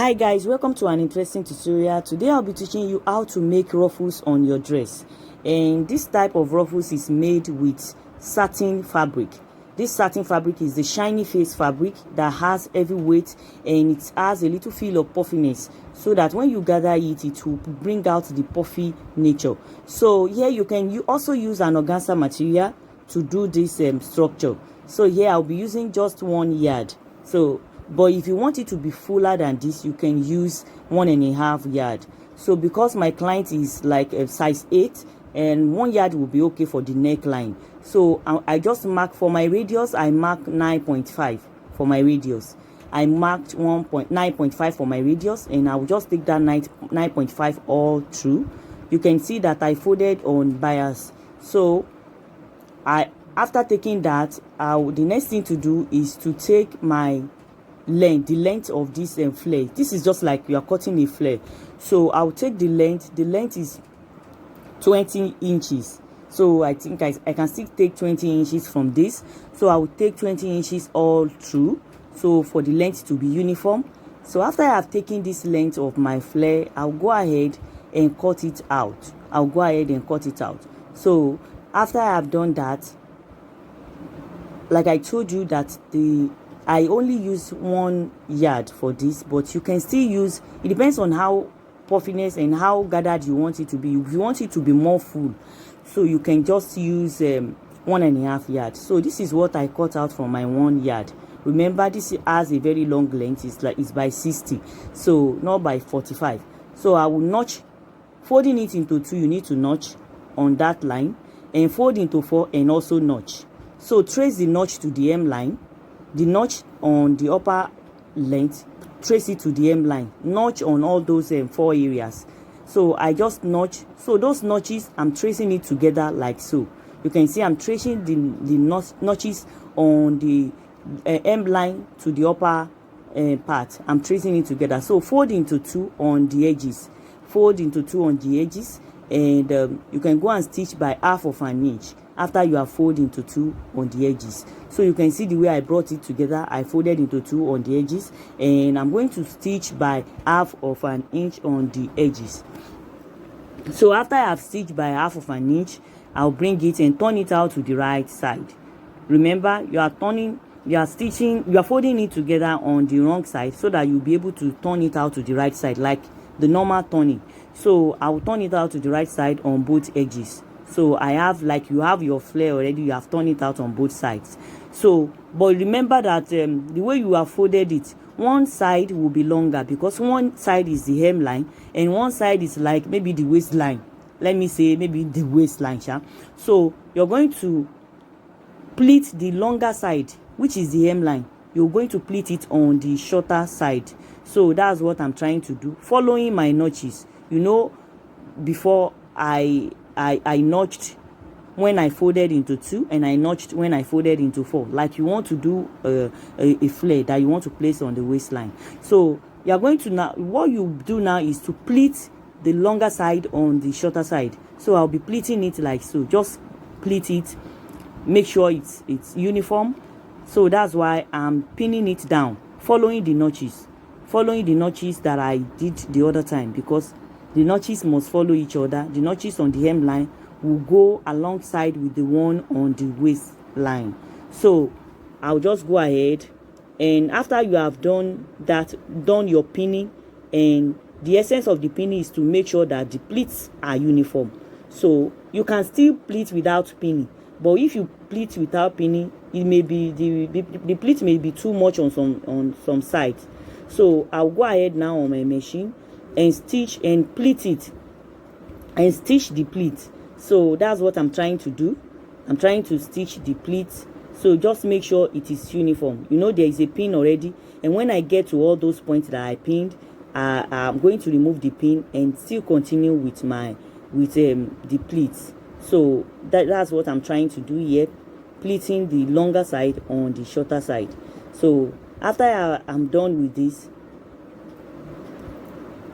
Hi guys, welcome to an interesting tutorial. Today I'll be teaching you how to make ruffles on your dress, and this type of ruffles is made with satin fabric. This satin fabric is the shiny face fabric that has heavy weight, and it has a little feel of puffiness, so that when you gather it, it will bring out the puffy nature. So here you also use an organza material to do this structure. So here I'll be using just 1 yard. But if you want it to be fuller than this, you can use 1.5 yard. So because my client is like a size 8, and 1 yard will be okay for the neckline. So I just mark for my radius. I mark 9.5 for my radius. I marked 9.5 for my radius, and I will just take that 9.5 all through. You can see that I folded on bias. So after taking that, the next thing to do is to take my the length of this flare. This is just like you are cutting a flare. So I'll take the length. The length is 20 inches. So I think I can still take 20 inches from this. So I will take 20 inches all through, so for the length to be uniform. So after I have taken this length of my flare, I'll go ahead and cut it out. So after I have done that, like I told you that I only use 1 yard for this, but you can still use, it depends on how puffiness and how gathered you want it to be. If you want it to be more full, so you can just use 1.5 yard. So this is what I cut out from my 1 yard. Remember, this has a very long length. It's by 60, so not by 45. So I will notch, folding it into 2. You need to notch on that line, and fold into 4 and also notch. So trace the notch to the hem line. The notch on the upper length, trace it to the hem line. Notch on all those 4 areas. So I just notch. So those notches, I'm tracing it together like so. You can see I'm tracing the notches on the hem line to the upper part. I'm tracing it together. So fold into 2 on the edges. Fold into 2 on the edges, and you can go and stitch by 1/2 inch after you have folded into 2 on the edges. So you can see the way I brought it together. I folded into 2 on the edges, and I'm going to stitch by 1/2 inch on the edges. So after I have stitched by 1/2 inch, I'll bring it and turn it out to the right side. Remember, you are folding it together on the wrong side, so that you'll be able to turn it out to the right side like the normal turning. So I will turn it out to the right side on both edges. So I have, like you have your flare already, you have turned it out on both sides. So but remember that the way you have folded it, one side will be longer, because one side is the hemline and one side is like maybe the waistline. Let me say maybe the waistline. So you're going to pleat the longer side, which is the hemline. You're going to pleat it on the shorter side. So that's what I'm trying to do, following my notches. You know, before I notched when I folded into 2, and I notched when I folded into 4, like you want to do a flare that you want to place on the waistline. So you are going to, now what you do now is to pleat the longer side on the shorter side. So I'll be pleating it like so. Just pleat it, make sure it's uniform. So that's why I'm pinning it down, following the notches that I did the other time, because the notches must follow each other. The notches on the hemline will go alongside with the one on the waistline. So I'll just go ahead, and after you have done your pinning, and the essence of the pinning is to make sure that the pleats are uniform. So you can still pleat without pinning, but if you pleat without pinning, it may be the pleat may be too much on some sides. So I'll go ahead now on my machine and stitch and pleat it, and stitch the pleat. So that's what I'm trying to do. I'm trying to stitch the pleat. So just make sure it is uniform. You know, there is a pin already, and when I get to all those points that I pinned, I'm going to remove the pin and still continue with the pleats. So that's what I'm trying to do here, pleating the longer side on the shorter side. So after I'm done with this,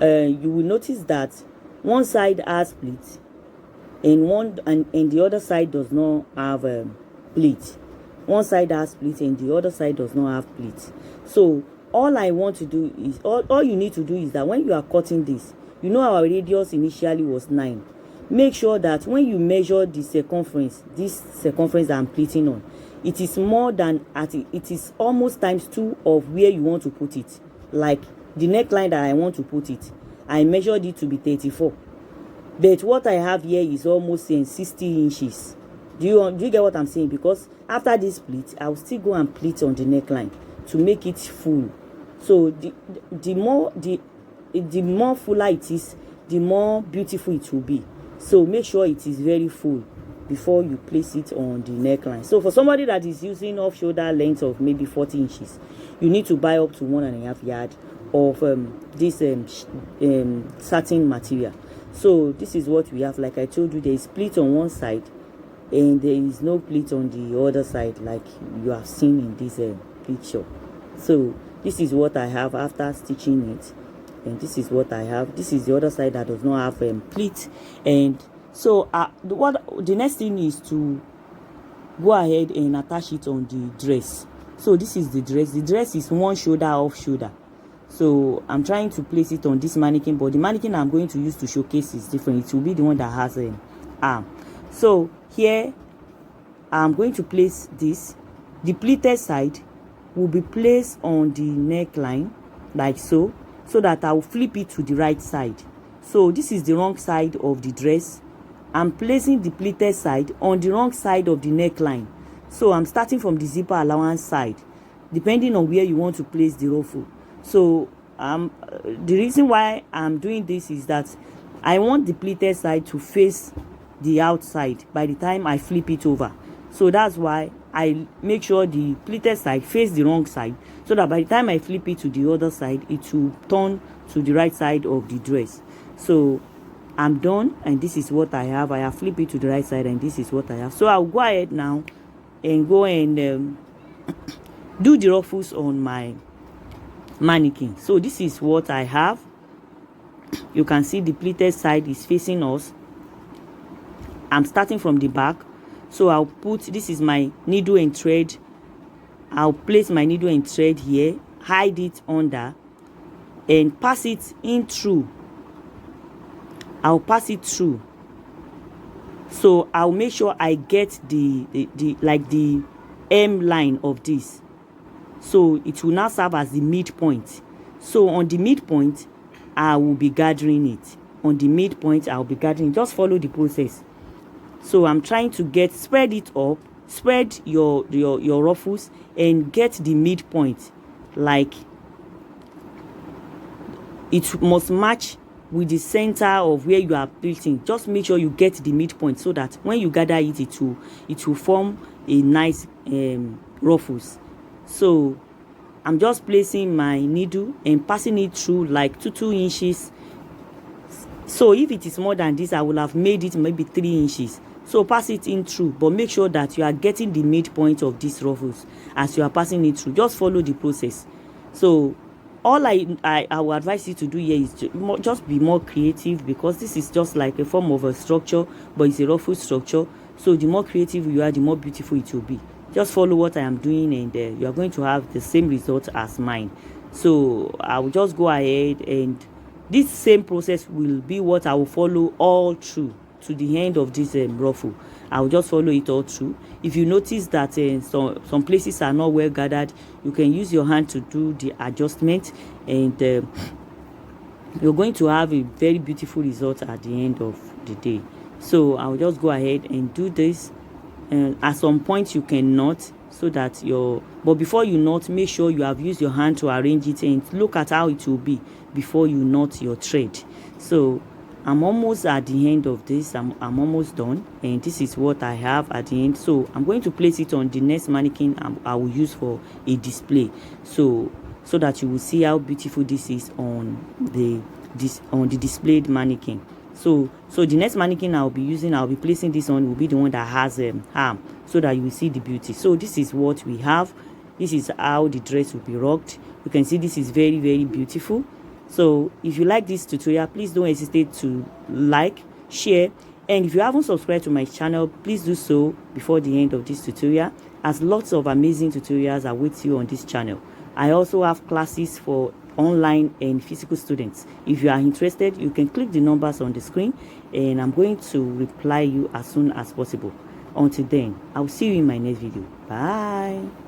you will notice that one side has pleat, and the other side does not have pleat. One side has pleat and the other side does not have pleat. So all I want to do is, all you need to do is that when you are cutting this, you know our radius initially was 9. Make sure that when you measure the circumference, this circumference that I'm pleating on, it is more than it is almost times 2 of where you want to put it. Like the neckline that I want to put it, I measured it to be 34, but what I have here is almost 60 inches. Do you get what I'm saying? Because after this pleat, I'll still go and pleat on the neckline to make it full. So the more fuller it is, the more beautiful it will be. So make sure it is very full before you place it on the neckline. So for somebody that is using off shoulder length of maybe 40 inches, you need to buy up to 1.5 yards of this satin material. So this is what we have. Like I told you, there is pleat on one side and there is no pleat on the other side, like you have seen in this picture. So this is what I have after stitching it, and this is what I have. This is the other side that does not have pleat. And so the next thing is to go ahead and attach it on the dress. So this is the dress. The dress is one shoulder off shoulder. So I'm trying to place it on this mannequin, but the mannequin I'm going to use to showcase is different. It will be the one that has an arm. So here I'm going to place this. The pleated side will be placed on the neckline like so that I will flip it to the right side. So this is the wrong side of the dress. I'm placing the pleated side on the wrong side of the neckline. So I'm starting from the zipper allowance side, depending on where you want to place the ruffle. So the reason why I'm doing this is that I want the pleated side to face the outside by the time I flip it over. So that's why I make sure the pleated side face the wrong side, so that by the time I flip it to the other side, it will turn to the right side of the dress. So I'm done, and this is what I have. I have flipped it to the right side, and this is what I have. So I'll go ahead now and go and do the ruffles on my mannequin. So this is what I have. You can see the pleated side is facing us. I'm starting from the back. So I'll put, this is my needle and thread. I'll place my needle and thread here, hide it under, and pass it in through. I'll pass it through. So I'll make sure I get the M line of this. So it will now serve as the midpoint. So on the midpoint, I will be gathering it. On the midpoint, I'll be gathering. Just follow the process. So I'm trying to spread it up, spread your ruffles, and get the midpoint. Like it must match with the center of where you are pleating. Just make sure you get the midpoint, so that when you gather it, it will form a nice ruffles. So I'm just placing my needle and passing it through like 2 inches. So if it is more than this, I will have made it maybe 3 inches. So pass it in through, but make sure that you are getting the midpoint of these ruffles as you are passing it through. Just follow the process. So all I will advise you to do here is to just be more creative, because this is just like a form of a structure, but it's a ruffle structure. So the more creative you are, the more beautiful it will be. Just follow what I am doing, and you are going to have the same result as mine. So I will just go ahead, and this same process will be what I will follow all through to the end of this ruffle. I will just follow it all through. If you notice that some places are not well gathered, you can use your hand to do the adjustment, and you're going to have a very beautiful result at the end of the day. So I'll just go ahead and do this. And at some point you can knot, so that but before you knot, make sure you have used your hand to arrange it, and look at how it will be before you knot your thread. So I'm almost at the end of this. I'm almost done, and this is what I have at the end. So I'm going to place it on the next mannequin I will use for a display, so that you will see how beautiful this is on the displayed mannequin. So the next mannequin I'll be placing this on will be the one that has arm, so that you will see the beauty. So this is what we have. This is how the dress will be rocked. You can see this is very, very beautiful. So if you like this tutorial, please don't hesitate to like, share, and if you haven't subscribed to my channel, please do so before the end of this tutorial, as lots of amazing tutorials await you on this channel. I also have classes for online and physical students. If you are interested, you can click the numbers on the screen and I'm going to reply you as soon as possible. Until then, I'll see you in my next video. Bye.